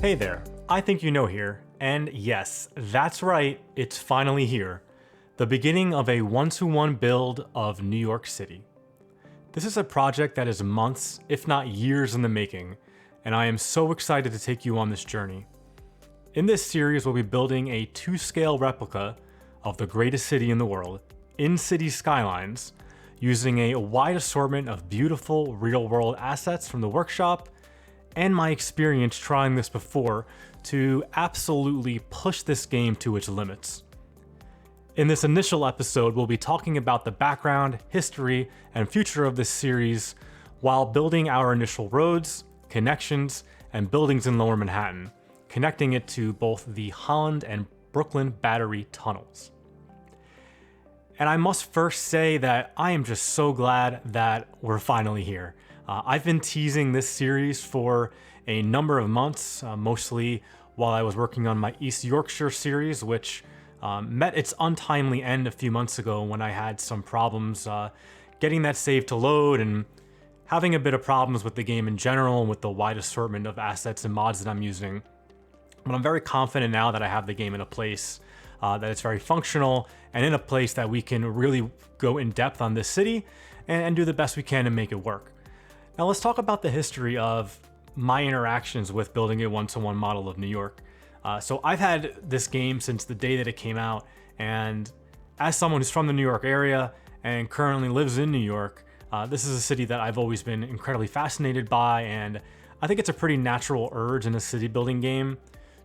Hey there, I think you know here, and yes, that's right, it's finally here. The beginning of a one-to-one build of New York City. This is a project that is months, if not years in the making, and I am so excited to take you on this journey. In this series, we'll be building a 2-scale replica of the greatest city in the world, in Cities Skylines, using a wide assortment of beautiful real-world assets from the workshop and my experience trying this before to absolutely push this game to its limits. In this initial episode, we'll be talking about the background, history, and future of this series while building our initial roads, connections, and buildings in Lower Manhattan, connecting it to both the Holland and Brooklyn Battery tunnels. And I must first say that I am just so glad that we're finally here. I've been teasing this series for a number of months, mostly while I was working on my East Yorkshire series, which met its untimely end a few months ago when I had some problems getting that save to load and having a bit of problems with the game in general and with the wide assortment of assets and mods that I'm using. But I'm very confident now that I have the game in a place that it's very functional and in a place that we can really go in depth on this city and do the best we can to make it work. Now let's talk about the history of my interactions with building a one-to-one model of New York. So I've had this game since the day that it came out, and as someone who's from the New York area and currently lives in New York, this is a city that I've always been incredibly fascinated by, and I think it's a pretty natural urge in a city building game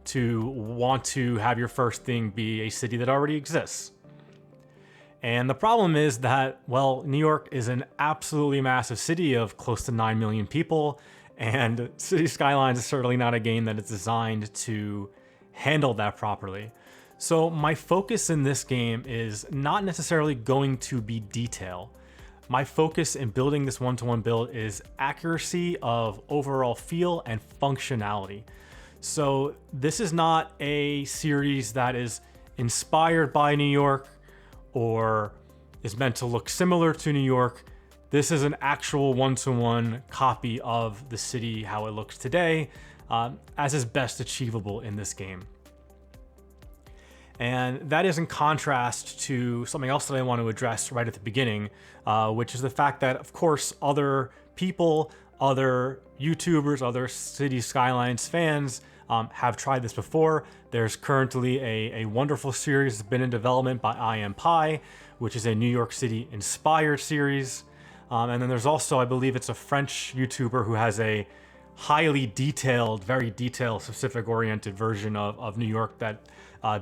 to want to have your first thing be a city that already exists. And the problem is that, well, New York is an absolutely massive city of close to 9 million people, and Cities Skylines is certainly not a game that is designed to handle that properly. So my focus in this game is not necessarily going to be detail. My focus in building this one-to-one build is accuracy of overall feel and functionality. So this is not a series that is inspired by New York or is meant to look similar to New York. This is an actual one-to-one copy of the city, how it looks today, as is best achievable in this game. And that is in contrast to something else that I want to address right at the beginning, which is the fact that, of course, other people, other YouTubers, other Cities Skylines fans have tried this before. There's currently a wonderful series that's been in development by IMPie, which is a New York City inspired series. And then there's also, I believe it's a French YouTuber who has a highly detailed, very detail specific oriented version of New York that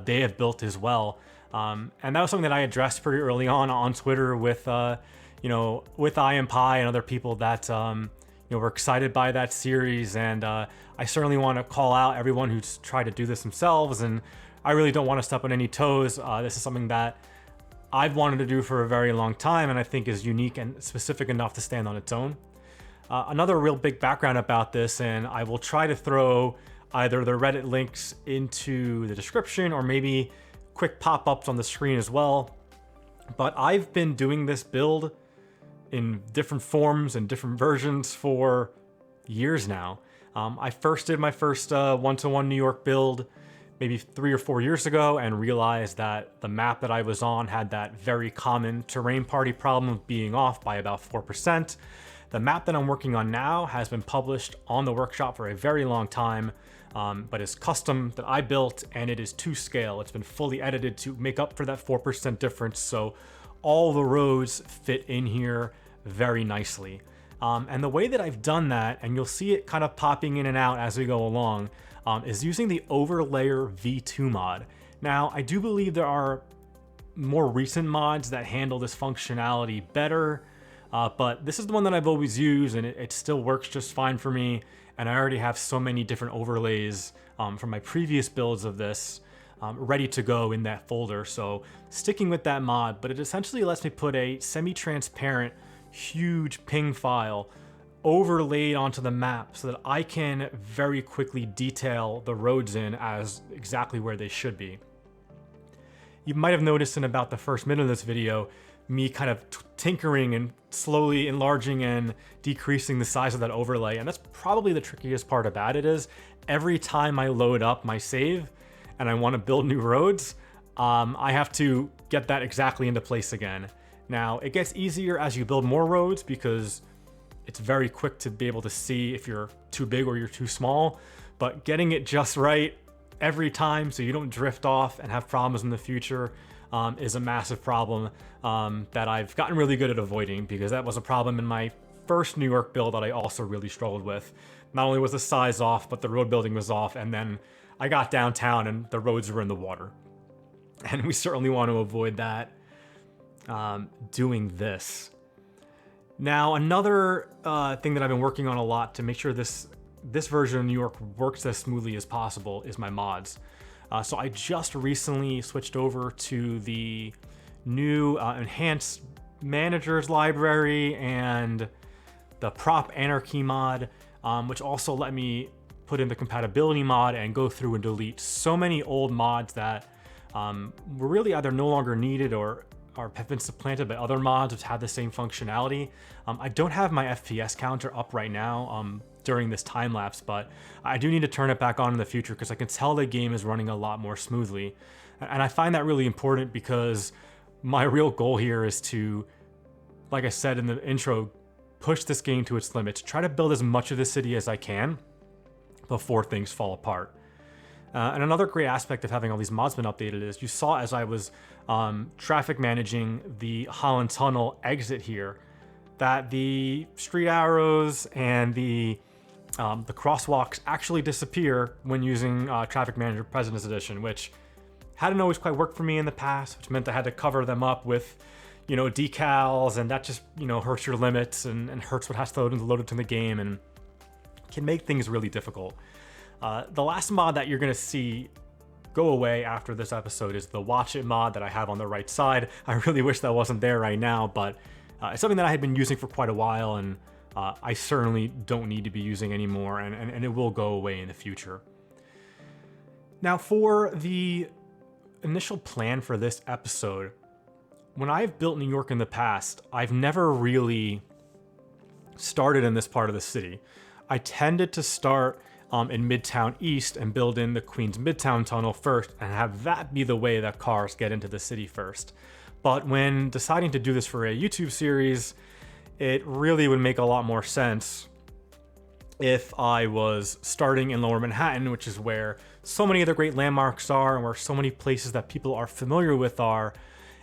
they have built as well. And that was something that I addressed pretty early on Twitter with, with IMPie and other people that, were excited by that series. And I certainly want to call out everyone who's tried to do this themselves. And I really don't want to step on any toes. This is something that I've wanted to do for a very long time, and I think is unique and specific enough to stand on its own. Another real big background about this, and I will try to throw either the Reddit links into the description or maybe quick pop-ups on the screen as well. But I've been doing this build in different forms and different versions for years now. I first did my first one-to-one New York build maybe 3 or 4 years ago and realized that the map that I was on had that very common terrain party problem of being off by about 4%. The map that I'm working on now has been published on the workshop for a very long time, but it's custom that I built, and it is 2-scale. It's been fully edited to make up for that 4% difference, so all the roads fit in here very nicely. And the way that I've done that, and you'll see it kind of popping in and out as we go along, is using the Overlayer V2 mod. Now, I do believe there are more recent mods that handle this functionality better, but this is the one that I've always used, and it still works just fine for me. And I already have so many different overlays from my previous builds of this ready to go in that folder. So sticking with that mod, but it essentially lets me put a semi-transparent, huge ping file overlaid onto the map so that I can very quickly detail the roads in as exactly where they should be. You might have noticed in about the first minute of this video, me kind of tinkering and slowly enlarging and decreasing the size of that overlay. And that's probably the trickiest part about it is every time I load up my save and I want to build new roads, I have to get that exactly into place again. Now, it gets easier as you build more roads because it's very quick to be able to see if you're too big or you're too small, but getting it just right every time so you don't drift off and have problems in the future is a massive problem that I've gotten really good at avoiding, because that was a problem in my first New York build that I also really struggled with. Not only was the size off, but the road building was off, and then I got downtown and the roads were in the water. And we certainly want to avoid that doing this. Now, another thing that I've been working on a lot to make sure this version of New York works as smoothly as possible is my mods. So I just recently switched over to the new enhanced managers library and the prop anarchy mod, which also let me put in the compatibility mod and go through and delete so many old mods that were really either no longer needed or have been supplanted by other mods which had the same functionality. I don't have my FPS counter up right now during this time lapse, but I do need to turn it back on in the future because I can tell the game is running a lot more smoothly. And I find that really important because my real goal here is to, like I said in the intro, push this game to its limits, try to build as much of the city as I can before things fall apart. And another great aspect of having all these mods been updated is you saw as I was traffic managing the Holland Tunnel exit here, that the street arrows and the crosswalks actually disappear when using Traffic Manager President's Edition, which hadn't always quite worked for me in the past, which meant I had to cover them up with, decals, and that just, hurts your limits and hurts what has to load into the game and can make things really difficult. The last mod that you're going to see go away after this episode is the Watch It mod that I have on the right side. I really wish that wasn't there right now, but it's something that I had been using for quite a while, and I certainly don't need to be using anymore, and it will go away in the future. Now, for the initial plan for this episode, when I've built New York in the past, I've never really started in this part of the city. I tended to start in Midtown East and build in the Queens Midtown Tunnel first and have that be the way that cars get into the city first. But when deciding to do this for a YouTube series, it really would make a lot more sense if I was starting in Lower Manhattan, which is where so many of the great landmarks are and where so many places that people are familiar with are.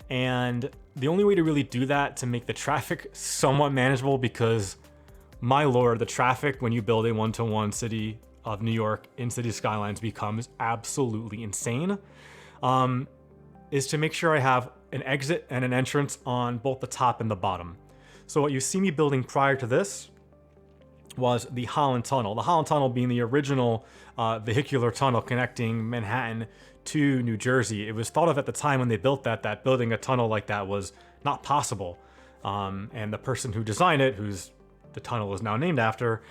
And the only way to really do that to make the traffic somewhat manageable, because my lord, the traffic when you build a one-to-one city of New York in Cities Skylines becomes absolutely insane, is to make sure I have an exit and an entrance on both the top and the bottom. So what you see me building prior to this was the Holland Tunnel. The Holland Tunnel being the original vehicular tunnel connecting Manhattan to New Jersey. It was thought of at the time when they built that building a tunnel like that was not possible. And the person who designed it, who's the tunnel is now named after,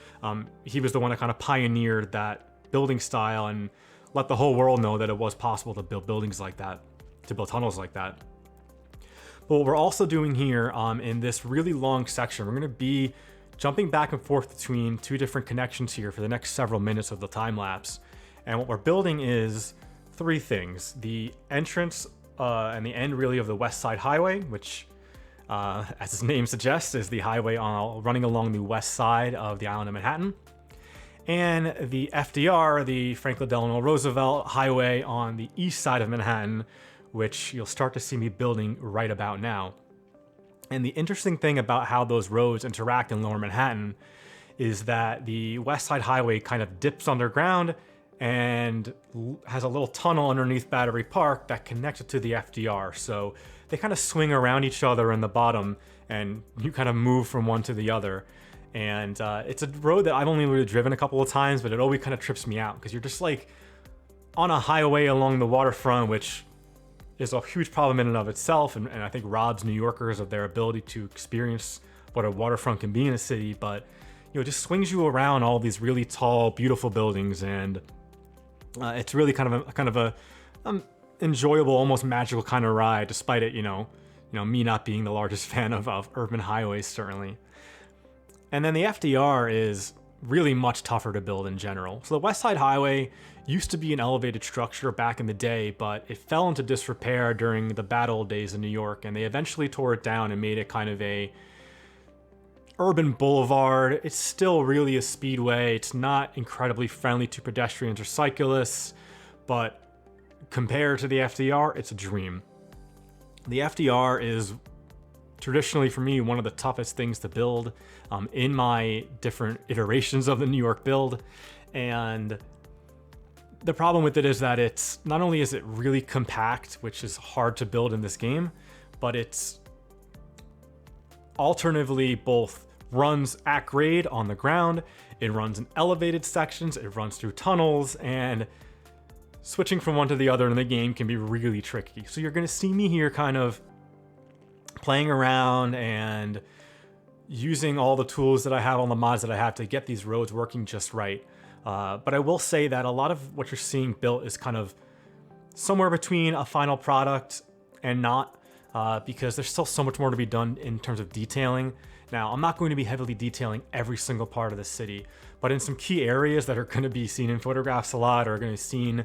he was the one that kind of pioneered that building style and let the whole world know that it was possible to build buildings like that, to build tunnels like that. But what we're also doing here in this really long section, we're going to be jumping back and forth between two different connections here for the next several minutes of the time lapse. And what we're building is three things: the entrance and the end really of the West Side Highway, which as its name suggests is the highway running along the west side of the island of Manhattan, and the FDR, the Franklin Delano Roosevelt Highway on the east side of Manhattan, which you'll start to see me building right about now. And the interesting thing about how those roads interact in Lower Manhattan is that the West Side Highway kind of dips underground and has a little tunnel underneath Battery Park that connects it to the FDR. So they kind of swing around each other in the bottom, and you kind of move from one to the other. And it's a road that I've only really driven a couple of times, but it always kind of trips me out because you're just like on a highway along the waterfront, which is a huge problem in and of itself, and I think robs New Yorkers of their ability to experience what a waterfront can be in a city. But it just swings you around all these really tall, beautiful buildings, and it's really kind of a enjoyable, almost magical kind of ride, despite it, me not being the largest fan of urban highways, certainly. And then the FDR is really much tougher to build in general. So the West Side Highway used to be an elevated structure back in the day, but it fell into disrepair during the bad old days in New York, and they eventually tore it down and made it kind of a urban boulevard. It's still really a speedway. It's not incredibly friendly to pedestrians or cyclists, but compared to the FDR, it's a dream. The FDR is traditionally, for me, one of the toughest things to build in my different iterations of the New York build. And the problem with it is that it's not only is it really compact, which is hard to build in this game, but it's alternatively both runs at grade on the ground, it runs in elevated sections, it runs through tunnels, and switching from one to the other in the game can be really tricky. So you're going to see me here kind of playing around and using all the tools that I have, all the mods that I have to get these roads working just right. But I will say that a lot of what you're seeing built is kind of somewhere between a final product and not, because there's still so much more to be done in terms of detailing. Now, I'm not going to be heavily detailing every single part of the city, but in some key areas that are going to be seen in photographs a lot or are going to be seen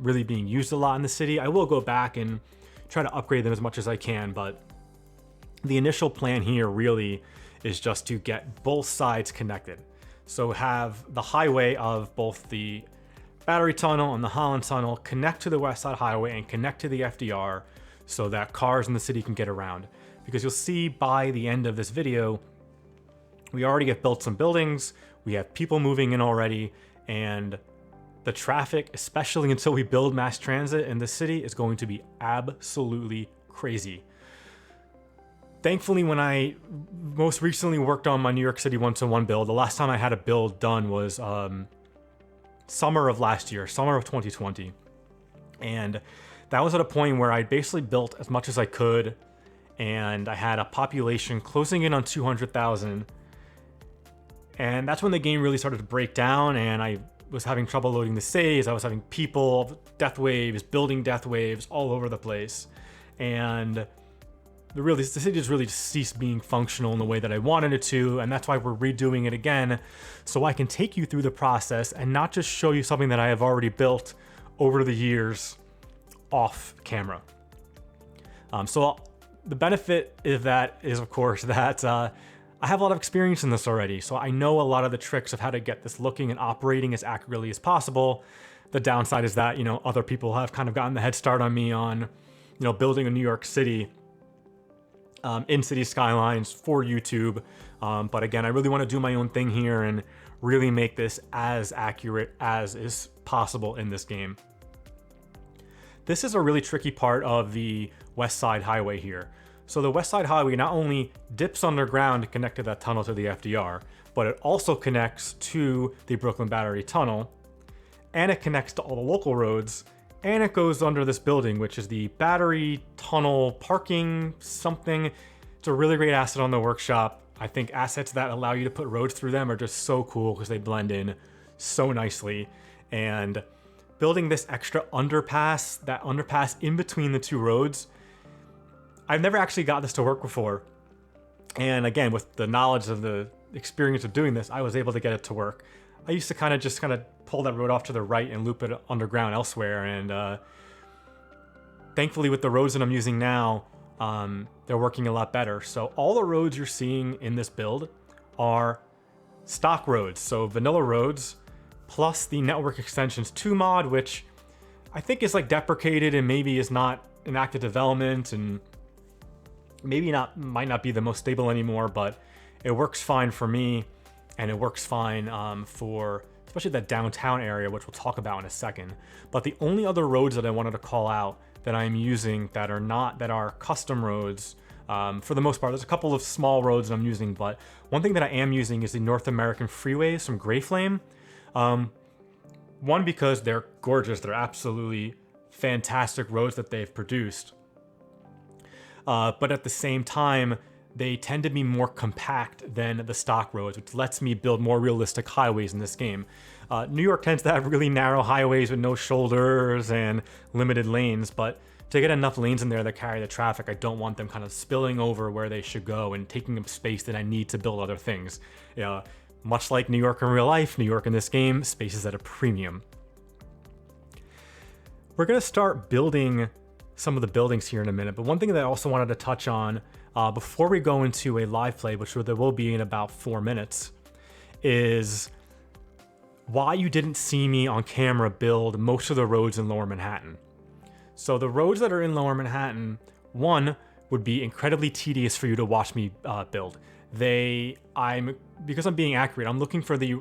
really being used a lot in the city, I will go back and try to upgrade them as much as I can. But the initial plan here really is just to get both sides connected. So have the highway of both the Battery Tunnel and the Holland Tunnel connect to the West Side Highway and connect to the FDR so that cars in the city can get around. Because you'll see by the end of this video, we already have built some buildings, we have people moving in already, and the traffic, especially until we build mass transit in the city, is going to be absolutely crazy. Thankfully, when I most recently worked on my New York City 1-to-1 build, the last time I had a build done was summer of last year, summer of 2020. And that was at a point where I basically built as much as I could, and I had a population closing in on 200,000. And that's when the game really started to break down, and I was having trouble loading the saves. I was having people, death waves, building death waves all over the place. And the city just really ceased being functional in the way that I wanted it to, and that's why we're redoing it again, so I can take you through the process and not just show you something that I have already built over the years off camera. So the benefit of that is, of course, that I have a lot of experience in this already, so I know a lot of the tricks of how to get this looking and operating as accurately as possible. The downside is that, other people have kind of gotten the head start on me on, building a New York City in Cities Skylines for YouTube. But again, I really want to do my own thing here and really make this as accurate as is possible in this game. This is a really tricky part of the West Side Highway here. So the West Side Highway not only dips underground to connect to that tunnel to the FDR, but it also connects to the Brooklyn Battery Tunnel, and it connects to all the local roads, and it goes under this building, which is the Battery Tunnel Parking something. It's a really great asset on the workshop. I think assets that allow you to put roads through them are just so cool because they blend in so nicely. And building this extra underpass, that underpass in between the two roads, I've never actually got this to work before. And again, with the knowledge of the experience of doing this, I was able to get it to work. I used to kind of pull that road off to the right and loop it underground elsewhere. And thankfully with the roads that I'm using now, they're working a lot better. So all the roads you're seeing in this build are stock roads. So vanilla roads plus the Network Extensions 2 mod, which I think is like deprecated and maybe is not in active development and might not be the most stable anymore, but it works fine for me. And it works fine for especially that downtown area, which we'll talk about in a second. But the only other roads that I wanted to call out that I'm using that are custom roads, for the most part, there's a couple of small roads that I'm using, but one thing that I am using is the North American Freeways from Greyflame. One, because they're gorgeous. They're absolutely fantastic roads that they've produced. But at the same time, they tend to be more compact than the stock roads, which lets me build more realistic highways in this game. New York tends to have really narrow highways with no shoulders and limited lanes, but to get enough lanes in there that carry the traffic, I don't want them kind of spilling over where they should go and taking up space that I need to build other things. Much like New York in real life, New York in this game, space is at a premium. We're going to start building some of the buildings here in a minute, but one thing that I also wanted to touch on before we go into a live play, which there will be in about 4 minutes, is why you didn't see me on camera build most of the roads in Lower Manhattan. So the roads that are in Lower Manhattan, one, would be incredibly tedious for you to watch me build. Because I'm being accurate, I'm looking for the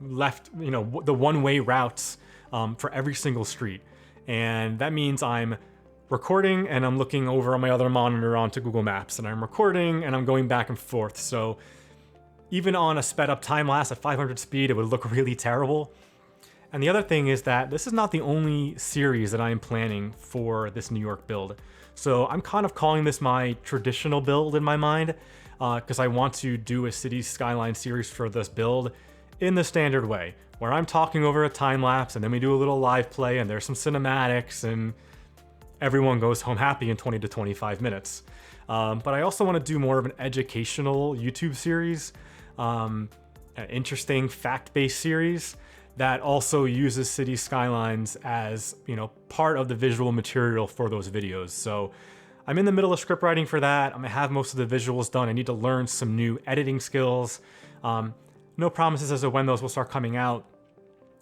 left, the one-way routes for every single street. And that means I'm recording and I'm looking over on my other monitor onto Google Maps, and I'm recording and I'm going back and forth. So even on a sped up time lapse at 500 speed, it would look really terrible. And the other thing is that this is not the only series that I am planning for this New York build. So I'm kind of calling this my traditional build in my mind, because I want to do a Cities Skylines series for this build in the standard way, where I'm talking over a time lapse and then we do a little live play and there's some cinematics and everyone goes home happy in 20 to 25 minutes. But I also want to do more of an educational YouTube series, an interesting fact-based series that also uses Cities Skylines as, part of the visual material for those videos. So I'm in the middle of script writing for that. I'm gonna have most of the visuals done. I need to learn some new editing skills. No promises as to when those will start coming out,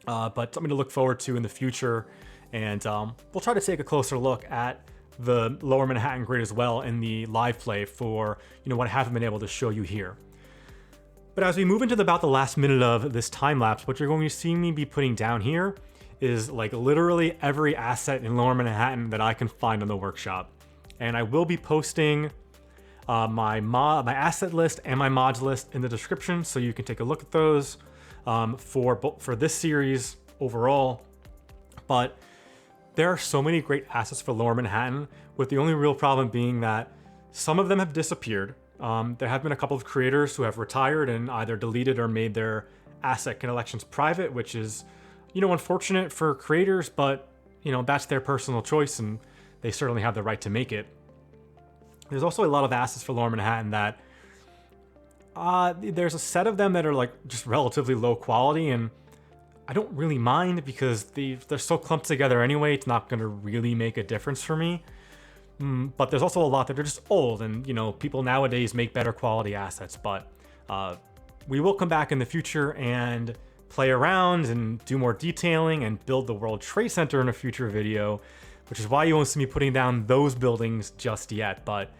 but something to look forward to in the future. And we'll try to take a closer look at the Lower Manhattan grid as well in the live play for what I haven't been able to show you here. But as we move into about the last minute of this time lapse, what you're going to see me be putting down here is like literally every asset in Lower Manhattan that I can find on the workshop. And I will be posting my asset list and my mods list in the description, so you can take a look at those for this series overall. But there are so many great assets for Lower Manhattan, with the only real problem being that some of them have disappeared. There have been a couple of creators who have retired and either deleted or made their asset collections private, which is, unfortunate for creators, but, that's their personal choice and they certainly have the right to make it. There's also a lot of assets for Lower Manhattan that there's a set of them that are like just relatively low quality, and I don't really mind because they're so clumped together anyway, it's not going to really make a difference for me. But there's also a lot that are just old, and people nowadays make better quality assets. But we will come back in the future and play around and do more detailing and build the World Trade Center in a future video, which is why you won't see me putting down those buildings just yet. But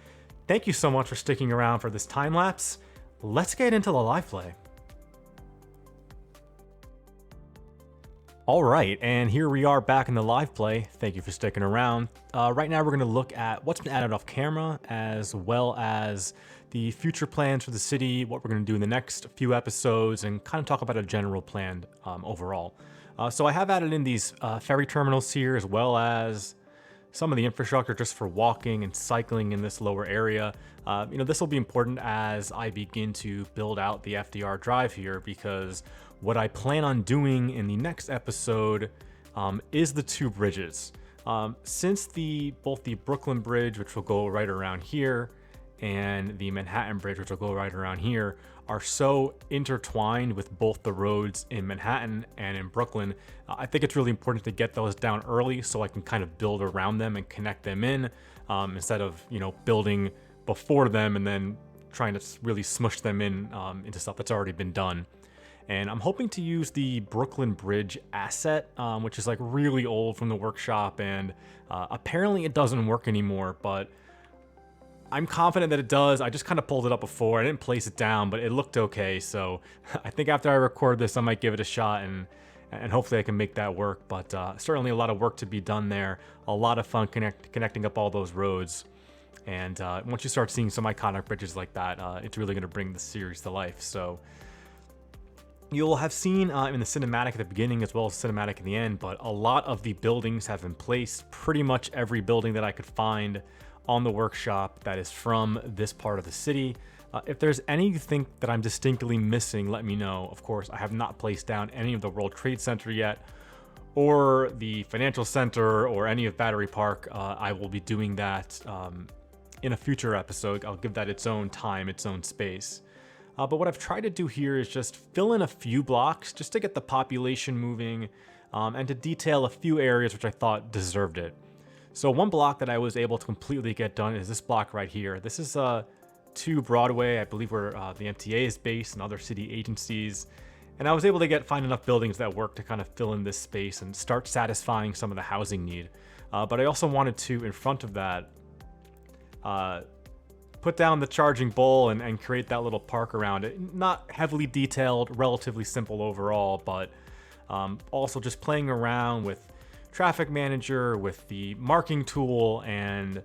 thank you so much for sticking around for this time lapse. Let's get into the live play. All right, and here we are back in the live play. Thank you for sticking around. Right now we're going to look at what's been added off camera, as well as the future plans for the city, what we're going to do in the next few episodes, and kind of talk about a general plan overall. So I have added in these ferry terminals here, as well as some of the infrastructure just for walking and cycling in this lower area. This will be important as I begin to build out the FDR drive here, because what I plan on doing in the next episode is the two bridges. Since both the Brooklyn Bridge, which will go right around here, and the Manhattan Bridge, which will go right around here, are so intertwined with both the roads in Manhattan and in Brooklyn, I think it's really important to get those down early so I can kind of build around them and connect them in, instead of building before them and then trying to really smush them in into stuff that's already been done. And I'm hoping to use the Brooklyn Bridge asset, which is like really old from the workshop, and apparently it doesn't work anymore, but I'm confident that it does. I just kind of pulled it up before. I didn't place it down, but it looked okay. So I think after I record this, I might give it a shot, and hopefully I can make that work. But certainly a lot of work to be done there. A lot of fun connecting up all those roads. And once you start seeing some iconic bridges like that, it's really going to bring the series to life. So you'll have seen in the cinematic at the beginning as well as cinematic in the end, but a lot of the buildings have been placed. Pretty much every building that I could find on the workshop that is from this part of the city. If there's anything that I'm distinctly missing, let me know. Of course, I have not placed down any of the World Trade Center yet, or the Financial Center, or any of Battery Park. I will be doing that in a future episode. I'll give that its own time, its own space. But what I've tried to do here is just fill in a few blocks just to get the population moving, and to detail a few areas which I thought deserved it. So one block that I was able to completely get done is this block right here. This is 2 Broadway, I believe, where the MTA is based and other city agencies. And I was able to find enough buildings that work to kind of fill in this space and start satisfying some of the housing need. But I also wanted to, in front of that, put down the charging bowl and create that little park around it. Not heavily detailed, relatively simple overall, but also just playing around with Traffic Manager, with the marking tool, and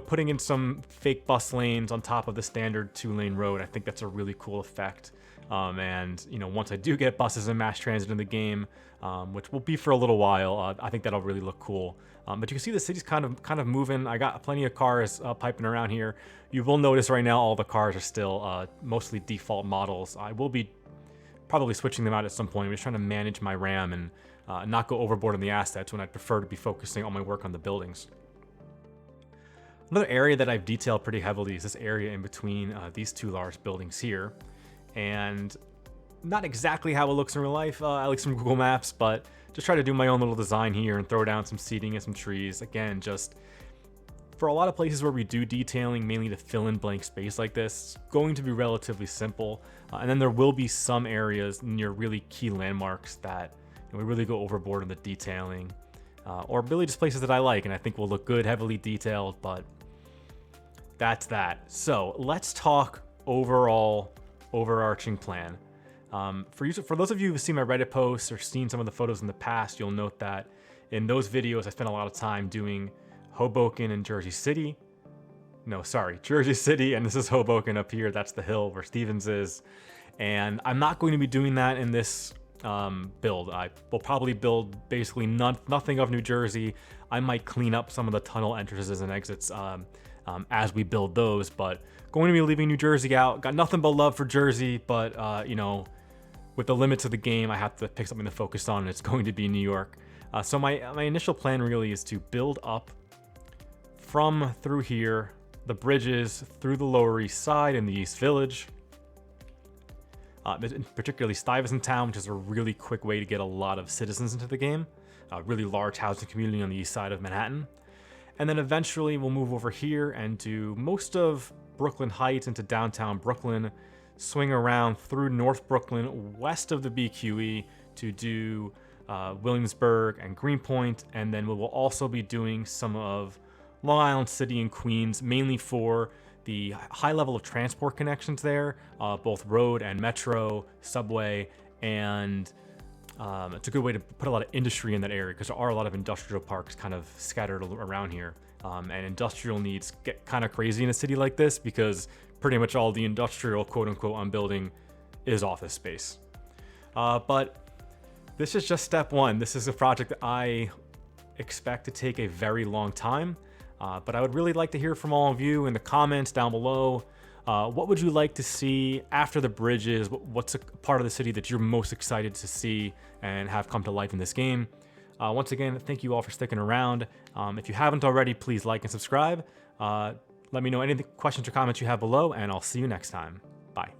putting in some fake bus lanes on top of the standard 2-lane road. I think that's a really cool effect. And once I do get buses and mass transit in the game, which will be for a little while, I think that'll really look cool. But you can see the city's kind of moving. I got plenty of cars piping around here. You will notice right now all the cars are still mostly default models. I will be probably switching them out at some point. I'm just trying to manage my RAM and not go overboard on the assets when I'd prefer to be focusing all my work on the buildings. Another area that I've detailed pretty heavily is this area in between these 2 large buildings here. And not exactly how it looks in real life, at least from Google Maps, but just try to do my own little design here and throw down some seating and some trees. Again, just for a lot of places where we do detailing, mainly to fill in blank space like this, it's going to be relatively simple. And then there will be some areas near really key landmarks that we really go overboard on the detailing, or really just places that I like and I think will look good, heavily detailed, but that's that. So let's talk overall overarching plan. For those of you who've seen my Reddit posts or seen some of the photos in the past, you'll note that in those videos I spent a lot of time doing Hoboken and Jersey City. No, sorry, Jersey City, and this is Hoboken up here. That's the hill where Stevens is. And I'm not going to be doing that in this build. I will probably build basically nothing of New Jersey. I might clean up some of the tunnel entrances and exits as we build those, but going to be leaving New Jersey out. Got nothing but love for Jersey, but with the limits of the game, I have to pick something to focus on, and it's going to be New York. So my initial plan really is to build up from through here, the bridges through the Lower East Side and the East Village, particularly Stuyvesant Town, which is a really quick way to get a lot of citizens into the game. A really large housing community on the east side of Manhattan. And then eventually we'll move over here and do most of Brooklyn Heights into downtown Brooklyn, swing around through North Brooklyn, west of the BQE to do Williamsburg and Greenpoint, and then we will also be doing some of Long Island City and Queens, mainly for the high level of transport connections there, both road and metro, subway, and it's a good way to put a lot of industry in that area because there are a lot of industrial parks kind of scattered around here. And industrial needs get kind of crazy in a city like this because pretty much all the industrial, quote unquote, I'm building is office space. But this is just step one. This is a project that I expect to take a very long time. But I would really like to hear from all of you in the comments down below. What would you like to see after the bridges? What's a part of the city that you're most excited to see and have come to life in this game? Once again, thank you all for sticking around. If you haven't already, please like and subscribe. Let me know any questions or comments you have below, and I'll see you next time. Bye.